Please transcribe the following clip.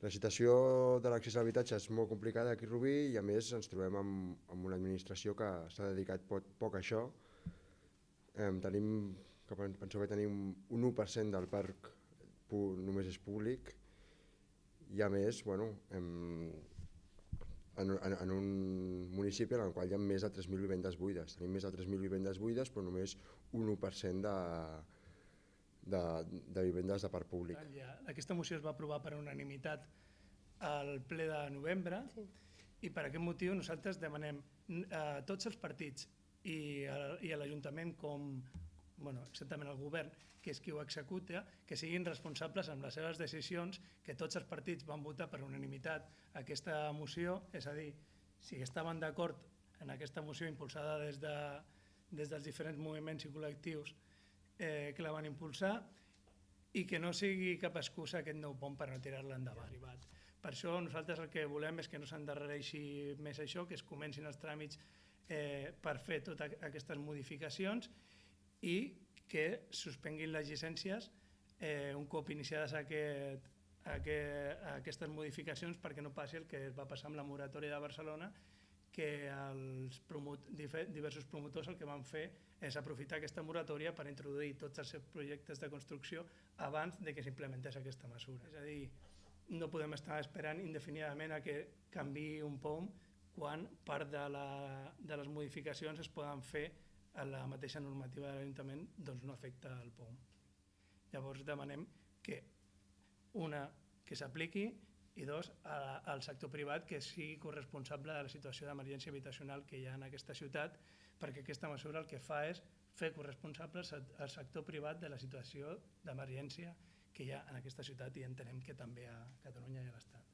La situació de l'accés a l'habitatge és molt complicada aquí a Rubí i a més ens trobem amb una administració que s'ha dedicat poc a això. Penseu que tenim un 1% del parc només és públic i a més, en un municipi en el qual hi ha més de 3.000 vivendes buides. Tenim més de 3.000 vivendes buides però només un 1% de vivendes de parc públic. Aquesta moció es va aprovar per unanimitat al ple de novembre i per aquest motiu nosaltres demanem a tots els partits i a l'Ajuntament exactament el govern, que és qui ho executa, que siguin responsables amb les seves decisions, que tots els partits van votar per unanimitat aquesta moció, és a dir, si estaven d'acord en aquesta moció impulsada des dels diferents moviments i col·lectius que la van impulsar, i que no sigui cap excusa aquest nou pont per no tirar-la endavant. Per això nosaltres el que volem és que no s'endarrereixi més això, que es comencin els tràmits per fer totes aquestes modificacions i que suspenguin les llicències un cop iniciades aquestes modificacions, perquè no passi el que va passar amb la moratòria de Barcelona, que els diversos promotors el que van fer és aprofitar aquesta moratòria per introduir tots els seus projectes de construcció abans de que s'implementés aquesta mesura. És a dir, no podem estar esperant indefinidament a que canviï un POM quan part de les modificacions es poden fer a la mateixa normativa de l'Ajuntament, doncs no afecta el POM. Llavors demanem que, una, que s'apliqui, i dos, al sector privat que sigui corresponsable de la situació d'emergència habitacional que hi ha en aquesta ciutat, perquè aquesta mesura el que fa és fer corresponsables al sector privat de la situació d'emergència que hi ha en aquesta ciutat i entenem que també a Catalunya i a l'Estat.